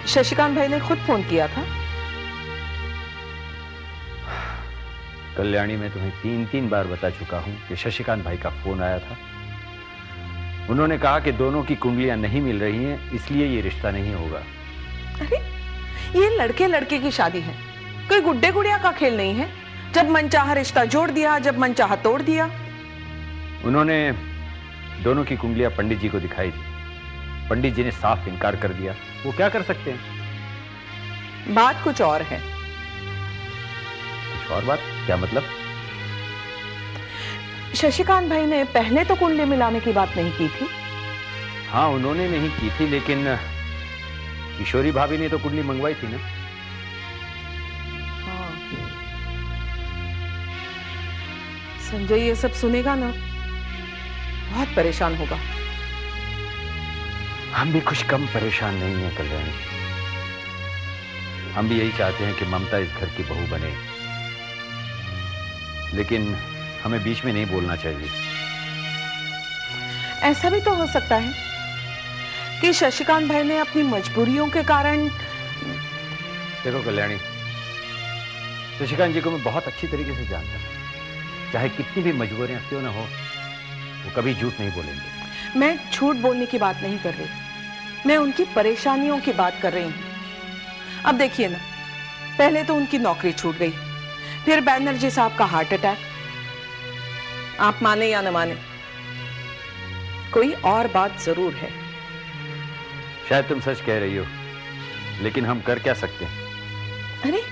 शशिकांत भाई ने खुद फोन किया था। कल्याणी, मैं तुम्हें 3 बार बता चुका हूं कि शशिकांत भाई का फोन आया था। उन्होंने कहा कि दोनों की कुंडलियां नहीं मिल रही हैं, इसलिए ये रिश्ता नहीं होगा। अरे ये लड़के लड़के की शादी है, कोई गुड्डे गुड़िया का खेल नहीं है। जब मन चाहा रिश्ता जोड़ दिया, जब मन चाहा तोड़ दिया। उन्होंने दोनों की कुंडलियां पंडित जी को दिखाई थी। पंडित जी ने साफ इनकार कर दिया। वो क्या कर सकते हैं? बात कुछ और है। कुछ और बात? क्या मतलब? शशिकांत भाई ने पहले तो कुंडली मिलाने की बात नहीं की थी। हाँ, उन्होंने नहीं की थी, लेकिन किशोरी भाभी ने तो कुंडली मंगवाई थी ना। हाँ। संजय ये सब सुनेगा ना, बहुत परेशान होगा। हम भी कुछ कम परेशान नहीं हैं कल्याणी। हम भी यही चाहते हैं कि ममता इस घर की बहू बने, लेकिन हमें बीच में नहीं बोलना चाहिए। ऐसा भी तो हो सकता है कि शशिकांत भाई ने अपनी मजबूरियों के कारण। देखो कल्याणी, शशिकांत जी को मैं बहुत अच्छी तरीके से जानता हूं। चाहे कितनी भी मजबूरियां क्यों ना हो, वो कभी झूठ नहीं बोलेंगे। मैं झूठ बोलने की बात नहीं कर रही, मैं उनकी परेशानियों की बात कर रही हूं। अब देखिए ना, पहले तो उनकी नौकरी छूट गई, फिर बैनर्जी साहब का हार्ट अटैक। आप माने या न माने, कोई और बात जरूर है। शायद तुम सच कह रही हो, लेकिन हम कर क्या सकते हैं? अरे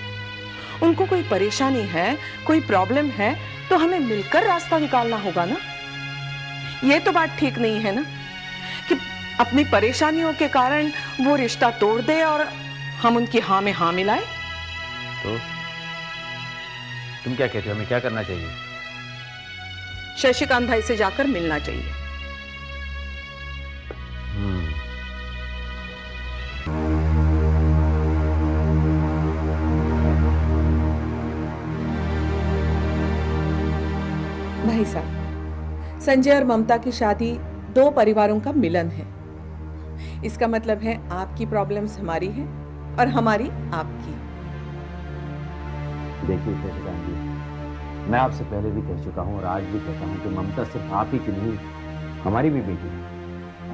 उनको कोई परेशानी है, कोई प्रॉब्लम है, तो हमें मिलकर रास्ता निकालना होगा ना। ये तो बात ठीक नहीं है ना कि अपनी परेशानियों के कारण वो रिश्ता तोड़ दे और हम उनकी हाँ में हाँ मिलाएं। तो तुम क्या कहते हो, हमें क्या करना चाहिए? शशिकांत भाई से जाकर मिलना चाहिए। भाई साहब, संजय और ममता की शादी दो परिवारों का मिलन है। इसका मतलब है आपकी प्रॉब्लम्स हमारी है और हमारी आपकी। देखिए शशिकांत जी, मैं आपसे पहले भी कह चुका हूं और आज भी कहता हूं कि ममता सिर्फ आप ही की नहीं, हमारी भी बेटी है।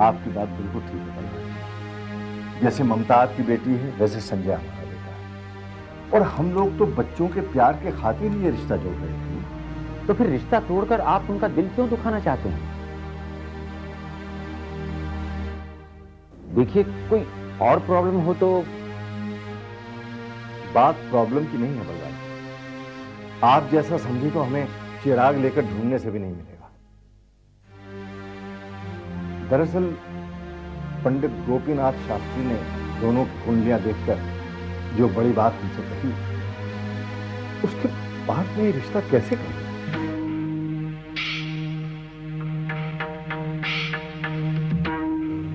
आपकी बात बिल्कुल ठीक है कल्याणी। जैसे ममता आपकी बेटी है, वैसे संजय हमारा बेटा है। और हम लोग तो बच्चों के प्यार के खातिर ही ये रिश्ता जोड़ रहे थे। तो फिर रिश्ता तोड़कर आप उनका दिल क्यों दुखाना चाहते हैं? देखिए, कोई और प्रॉब्लम हो तो। बात प्रॉब्लम की नहीं है बलराज। आप जैसा समझे तो हमें चिराग लेकर ढूंढने से भी नहीं मिलेगा। दरअसल पंडित गोपीनाथ शास्त्री ने दोनों की कुंडलियां देखकर जो बड़ी बात हमसे कही, उसके बाद में ये रिश्ता कैसे कर?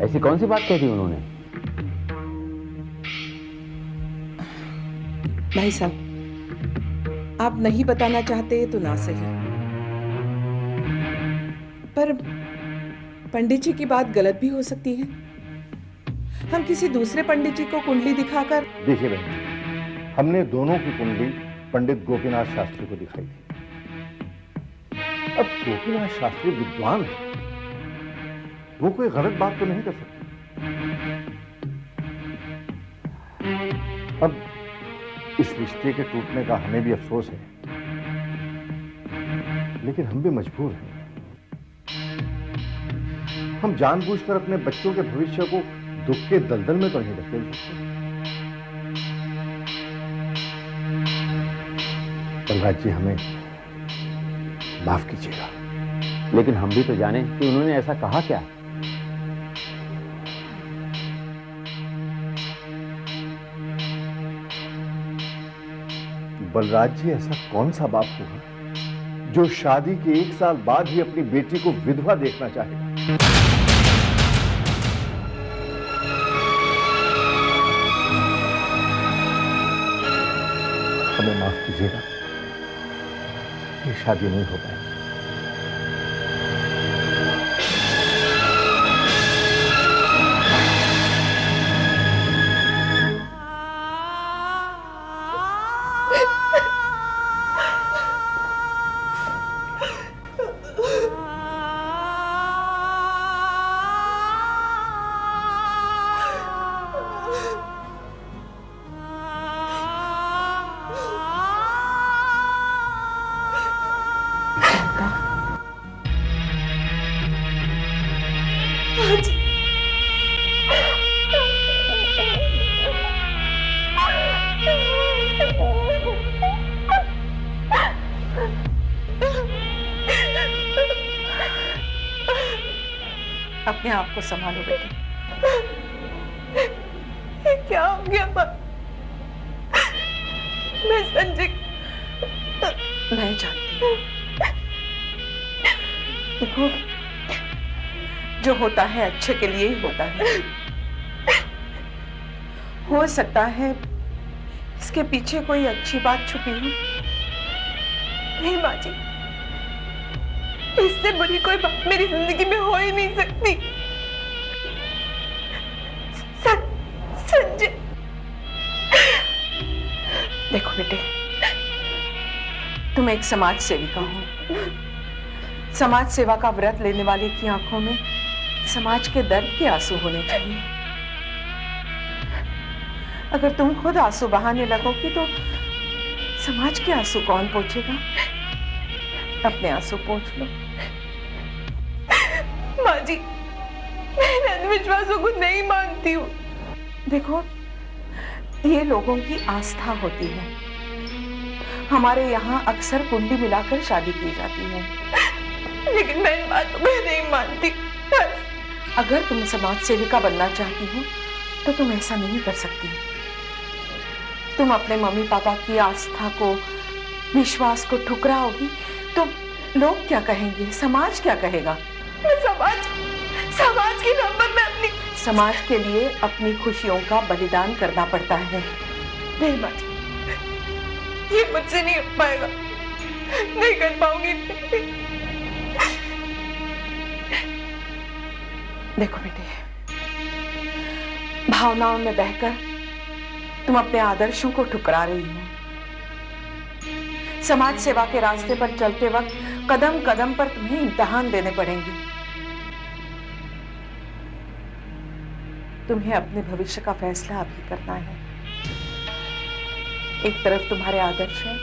ऐसी कौन सी बात कह दी उन्होंने? भाई साहब, आप नहीं बताना चाहते तो ना सही, पर पंडित जी की बात गलत भी हो सकती है। हम किसी दूसरे पंडित जी को कुंडली दिखाकर। देखिए बहन, हमने दोनों की कुंडली पंडित गोपीनाथ शास्त्री को दिखाई थी। अब गोपीनाथ शास्त्री विद्वान है, वो कोई गलत बात तो नहीं कर सकते। अब इस रिश्ते के टूटने का हमें भी अफसोस है, लेकिन हम भी मजबूर हैं। हम जानबूझकर अपने बच्चों के भविष्य को दुख के दलदल में तो नहीं धकेल सकते। बलराज जी, हमें माफ कीजिएगा। लेकिन हम भी तो जाने कि उन्होंने ऐसा कहा क्या। बलराज जी, ऐसा कौन सा बाप होगा जो शादी के 1 साल बाद ही अपनी बेटी को विधवा देखना चाहेगा? हमें माफ कीजिएगा, ये शादी नहीं हो पाएगी। आप को संभालो बेटे। ये क्या हो गया माँ? मैं संजय मैं जानती हूँ। देखो, जो होता है अच्छे के लिए ही होता है। हो सकता है इसके पीछे कोई अच्छी बात छुपी हो। नहीं माँ जी, इससे बुरी कोई बात मेरी जिंदगी में हो ही नहीं सकती। संजय, देखो बेटे, तुम एक समाज सेविका हो। समाज सेवा का व्रत लेने वाले की आंखों में समाज के दर्द के आंसू होने चाहिए। अगर तुम खुद आंसू बहाने लगोगी तो समाज के आंसू कौन पोंछेगा? अपने आंसू पोंछ लो। माँ जी, मैं अंधविश्वासों को नहीं मानती हूँ। देखो, ये लोगों की आस्था होती है। हमारे यहाँ अक्सर कुंडली मिलाकर शादी की जाती है। लेकिन मैं इन बातों को नहीं मानती। अगर तुम समाज सेविका बनना चाहती हो तो तुम ऐसा नहीं कर सकती। तुम अपने मम्मी पापा की आस्था को, विश्वास को ठुकराओगी तो लोग क्या कहेंगे, समाज क्या कहेगा? मैं समाज की नंबर में अपनी समाज के लिए अपनी खुशियों का बलिदान करना पड़ता है। नहीं माँ जी, ये मुझसे नहीं हो पाएगा। नहीं कर पाऊंगी। देखो बेटे, भावनाओं में बहकर तुम अपने आदर्शों को ठुकरा रही हो। समाज सेवा के रास्ते पर चलते वक्त कदम कदम पर तुम्हें इम्तिहान देने पड़ेंगे। तुम्हें अपने भविष्य का फैसला अभी करना है। एक तरफ तुम्हारे आदर्श है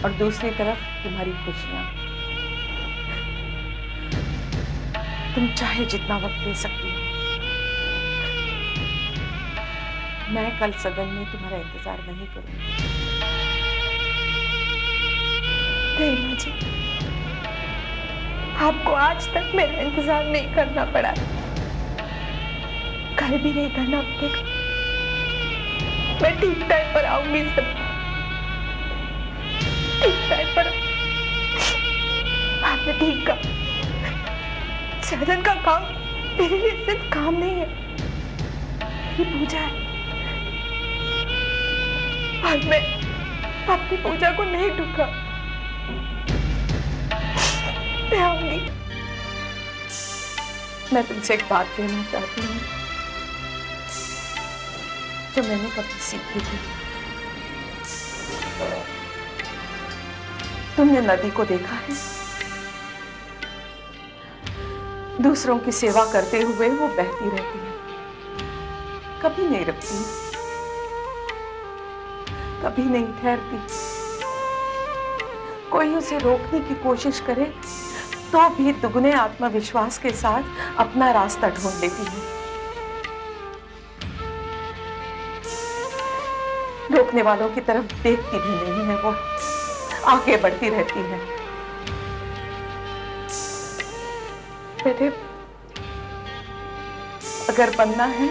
और दूसरी तरफ तुम्हारी खुशियां। तुम चाहे जितना वक्त दे सकती हो। मैं कल सदन में तुम्हारा इंतजार नहीं करूंगी। नहीं माँ जी, आपको आज तक मेरा इंतजार नहीं करना पड़ा, कल भी नहीं करना पड़ेगा। मैं ठीक टाइम पर आऊंगी सब। ठीक टाइम पर। आपने ठीक कहा, सदन का काम मेरे लिए सिर्फ काम नहीं है, ये पूजा है। और मैं अपनी पूजा को नहीं टूका। मैं आऊंगी। मैं तुमसे एक बात कहना चाहती हूँ जो मैंने कभी सीखी थी। तुमने नदी को देखा है? दूसरों की सेवा करते हुए वो बहती रहती है, कभी नहीं रुकती, कभी नहीं ठहरती। कोई उसे रोकने की कोशिश करे तो भी दुगने आत्मविश्वास के साथ अपना रास्ता ढूंढ लेती है। रोकने वालों की तरफ देखती भी नहीं है, वो आगे बढ़ती रहती है। बेटे, अगर बनना है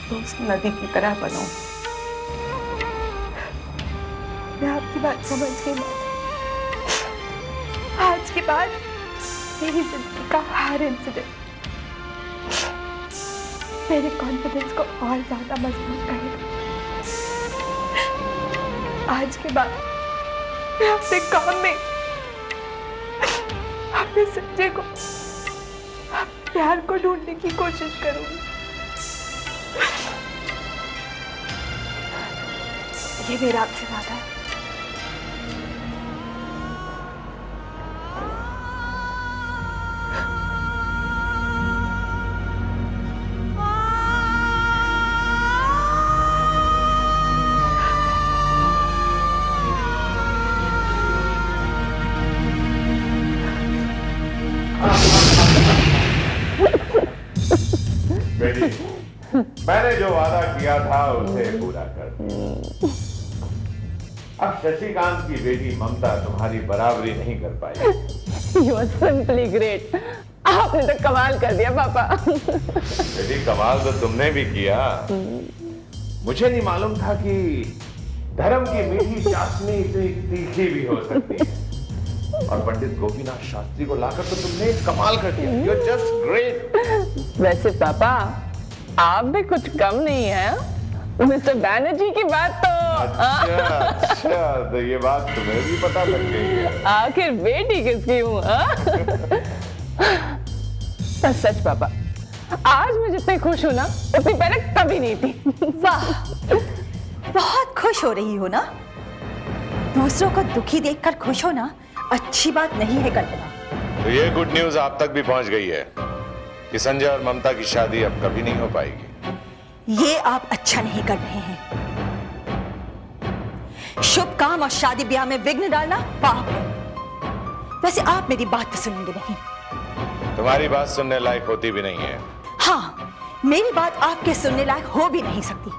तो उस नदी की तरह बनो। मैं आपकी बात समझ गई। आज के बाद मेरी जिंदगी का हर इंसिडेंट मेरे कॉन्फिडेंस को और ज्यादा मजबूत करेगा। आज के बाद मैं अपने काम में अपने संजय को, प्यार को ढूंढने की कोशिश करूंगी। ये मेरा आपसे वादा है। मैंने जो वादा किया था उसे पूरा कर दिया। अब शशिकांत की बेटी ममता तुम्हारी बराबरी नहीं कर पाई। You are simply great. आपने तो कमाल कर दिया पापा। बेटी कमाल तो तुमने भी किया। मुझे नहीं मालूम था कि धर्म की मीठी चाशनी इतनी तीखी भी हो सकती है। और पंडित गोपीनाथ शास्त्री को लाकर तो तुमने कमाल कर दिया। You're just great। वैसे पापा आप भी कुछ कम नहीं है। मिस्टर बैनर्जी की बात तो अच्छा, तो ये बात तुम्हें भी पता लग गई है। आखिर बेटी किसकी हूँ? पर सच पापा, आज मैं जितनी खुश हूँ ना उतनी पहले कभी नहीं थी। वाह, बहुत खुश हो रही हो ना? दूसरों को दुखी देखकर खुश होना अच्छी बात नहीं है कल्पना। तो ये गुड न्यूज आप तक भी पहुंच गई है कि संजय और ममता की शादी अब कभी नहीं हो पाएगी। ये आप अच्छा नहीं कर रहे हैं। शुभ काम और शादी ब्याह में विघ्न डालना पाप है। वैसे आप मेरी बात तो सुनेंगे नहीं। तुम्हारी बात सुनने लायक होती भी नहीं है। हाँ, मेरी बात आपके सुनने लायक हो भी नहीं सकती।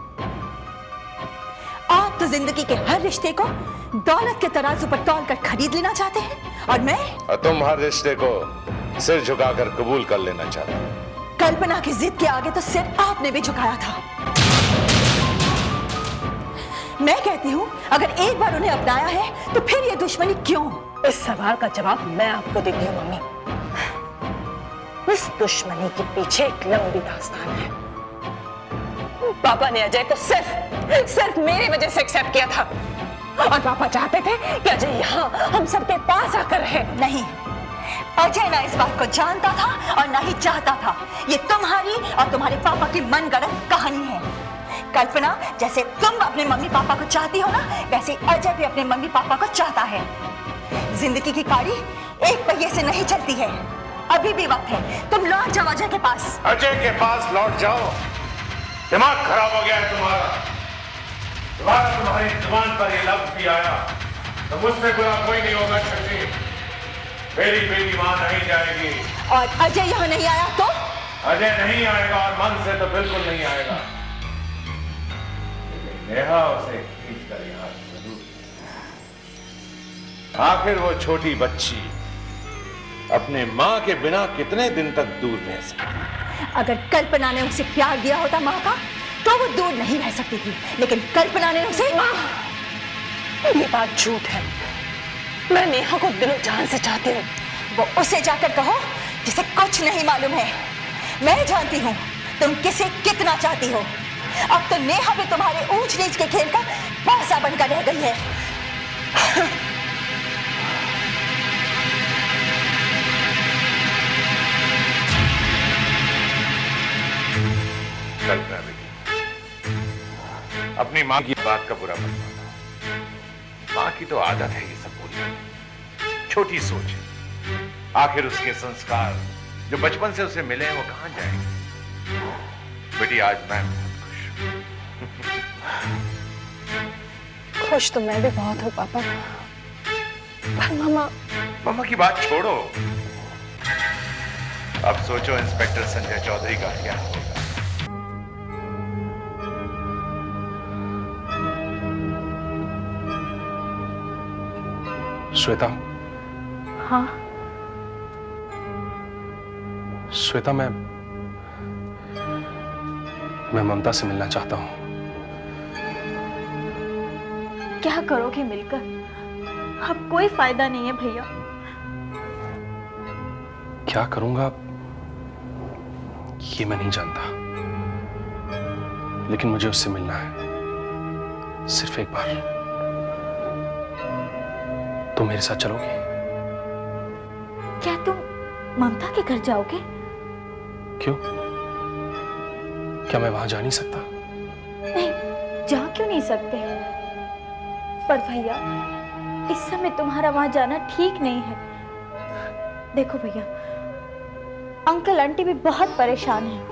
आप तो जिंदगी के हर रिश्ते को दौलत के तराजू पर तौलकर खरीद लेना चाहते हैं और मैं, और तुम हर रिश्ते को सिर झुकाकर कबूल कर लेना चाहते हो। कल्पना की जिद के आगे तो सिर आपने भी झुकाया था। मैं कहती हूँ अगर एक बार उन्हें अपनाया है तो फिर ये दुश्मनी क्यों? इस सवाल का जवाब मैं आपको देती हूँ मम्मी। इस दुश्मनी के पीछे एक लंबी दास्तान है। पापा ने अजय को सिर्फ मेरी वजह से एक्सेप्ट किया था और पापा चाहते थे कि अजय यहाँ हम सबके पास आकर रहे। नहीं, अजय ना इस बात को जानता था और ना ही चाहता था। ये तुम्हारी और तुम्हारे पापा की मनगढ़ंत कहानी है। कल्पना, जैसे तुम अपने मम्मी पापा को चाहती हो ना, वैसे अजय भी अपने मम्मी पापा को चाहता है। जिंदगी की गाड़ी एक पहिए से नहीं चलती है। अभी भी वक्त है, तुम लौट जाओ अजय के पास। अजय के पास लौट जाओ? दिमाग खराब हो गया है तुम्हारा। तुम्हारी जुबान पर ये लफ्ज भी आया तो मुझसे बुरा कोई नहीं होगा शशि। मेरी बेटी वहां नहीं जाएगी। और अजय यहाँ नहीं आया तो? अजय नहीं आएगा और मन से तो बिल्कुल नहीं आएगा। लेकिन नेहा उसे खींच कर यहाँ जरूर। आखिर वो छोटी बच्ची अपने माँ के बिना कितने दिन तक दूर रह सकती? अगर कल्पना ने उसे प्यार दिया होता माँ का तो वो दूर नहीं रह सकती थी, लेकिन कल्पना ने उसे। ये बात झूठ है। मैं नेहा को दिलो जान से चाहती हूँ। वो उसे जाकर कहो जिसे कुछ नहीं मालूम है। मैं जानती हूँ तुम किसे कितना चाहती हो। अब तो नेहा भी तुम्हारे ऊंच नीच के खेल का पासा बनकर रह गई है। कल्पना बेटी, अपनी माँ की बात का बुरा मत मानो। माँ की तो आदत है ये सब बोलने। छोटी सोच है। आखिर उसके संस्कार जो बचपन से उसे मिले हैं वो कहां जाएंगे? बेटी आज मैं बहुत खुश तो मैं भी बहुत हूँ पापा, पर मामा की बात छोड़ो। अब सोचो इंस्पेक्टर संजय चौधरी का क्या होगा। श्वेता। हाँ? श्वेता, मैं ममता से मिलना चाहता हूं। क्या करोगे मिलकर? अब कोई फायदा नहीं है भैया। क्या करूंगा ये मैं नहीं जानता, लेकिन मुझे उससे मिलना है, सिर्फ एक बार। तुम मेरे साथ चलोगी? क्या तुम ममता के घर जाओगे? क्यों? क्या मैं वहां जा नहीं सकता? नहीं, जा क्यों नहीं सकते? पर भैया, इस समय तुम्हारा वहां जाना ठीक नहीं है। देखो भैया, अंकल आंटी भी बहुत परेशान हैं,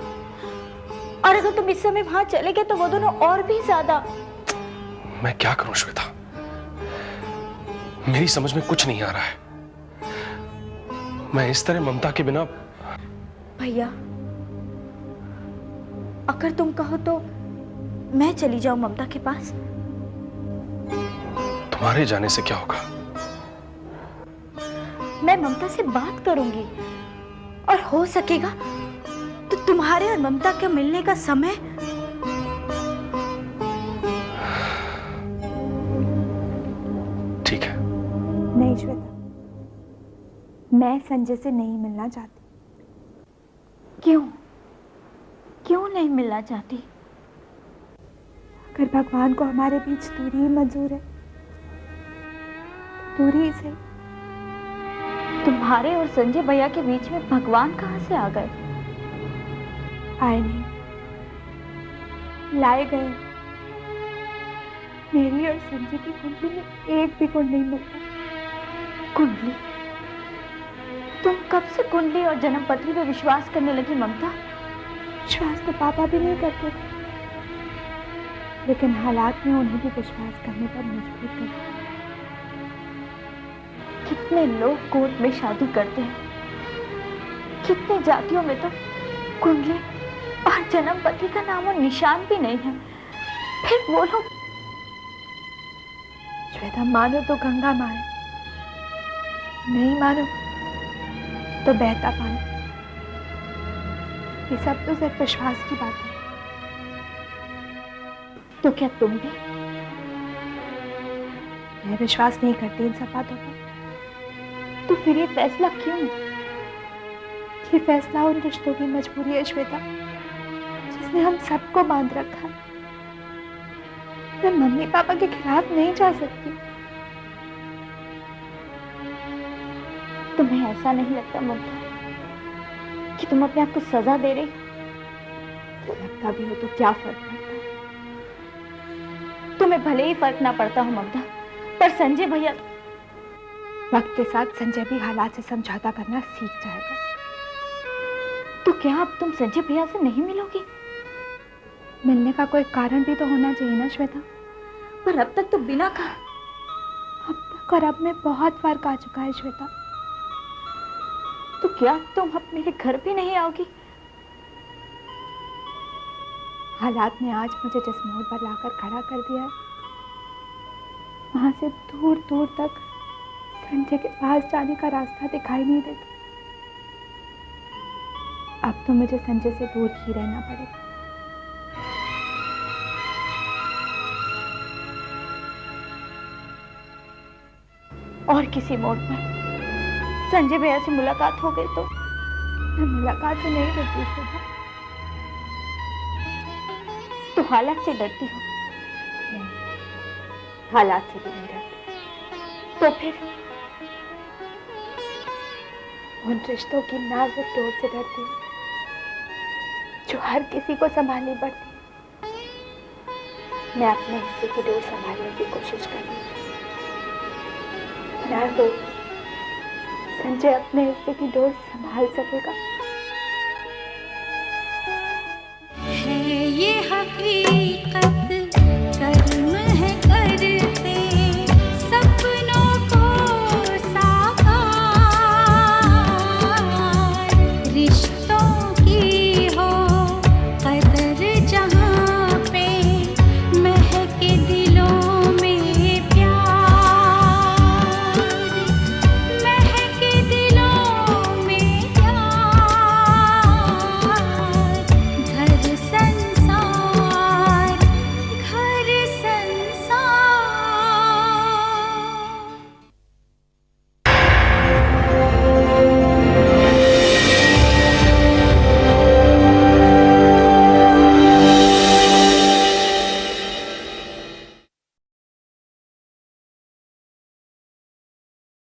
और अगर तुम इस समय वहां चले गए तो वो दोनों और भी ज्यादा। मैं क्या करूं श्वेता? मेरी समझ में कुछ नहीं आ रहा है। मैं इस तरह ममता के बिना। भैया, अगर तुम कहो तो मैं चली जाऊं ममता के पास। तुम्हारे जाने से क्या होगा? मैं ममता से बात करूंगी और हो सकेगा तो तुम्हारे और ममता के मिलने का समय ठीक है। नहीं श्वेता, मैं संजय से नहीं मिलना चाहती। क्यों? क्यों नहीं मिलना चाहती? अगर भगवान को हमारे बीच दूरी ही मंजूर है तो दूरी ही सही। तुम्हारे और संजय भैया के बीच में भगवान कहाँ से आ गए? आए नहीं, लाए गए। मेरी और संजय की कुंडली में एक भी गुण नहीं मिलता। कुंडली? तुम कब से कुंडली और जन्मपत्री पे विश्वास करने लगी ममता? विश्वास तो पापा भी नहीं करते थे, लेकिन हालात ने उन्हें भी विश्वास करने पर मजबूर कर दिया। कितने लोग कोर्ट में शादी करते हैं, कितने जातियों में तो कुंडली और जन्मपत्री का नाम और निशान भी नहीं है, फिर वो लोग। श्वेता, मानो तो गंगा माँ है, नहीं मानो तो बहता पानी। ये सब तो सिर्फ विश्वास की बात है। तो क्या तुम भी? मैं विश्वास नहीं करती इन सब बातों पर। तो फिर ये फैसला क्यों? ये फैसला उन रिश्तों की मजबूरी है श्वेता, जिसने हम सबको बांध रखा है। मैं मम्मी पापा के खिलाफ नहीं जा सकती। तुम्हें ऐसा नहीं लगता ममता कि तुम अपने आप को सजा दे रही? लगता भी हो तो क्या फर्क पड़ता है? तुम्हें भले ही फर्क ना पड़ता हो ममता, पर संजय भैया। वक्त के साथ संजय भी हालात से समझौता करना सीख जाएगा। तो क्या अब तुम संजय भैया से नहीं मिलोगी? मिलने का कोई कारण भी तो होना चाहिए ना श्वेता। पर अब तक तो बिना कहा। अब तक और अब में बहुत फर्क आ चुका है श्वेता। तो क्या तुम अब मेरे घर भी नहीं आओगी? हालात ने आज मुझे जिस मोड़ पर लाकर खड़ा कर दिया है, वहां से दूर दूर तक संजय के पास जाने का रास्ता दिखाई नहीं देता। अब तो मुझे संजय से दूर ही रहना पड़ेगा। और किसी मोड़ पर संजय भैया से मुलाकात हो गई तो? मैं मुलाकात से नहीं डरती श्वेता। तो हालात से डरती हो? नहीं, हालात से भी नहीं डरती। तो फिर उन रिश्तों की नाजुक डोर से डरती हूँ जो हर किसी को संभालनी पड़ती है। मैं अपने हिस्से की डोर संभालने की कोशिश कर रही हूँ। ना तो संजय अपने हिस्से की डोर संभाल सकेगा। है ये हकीकत।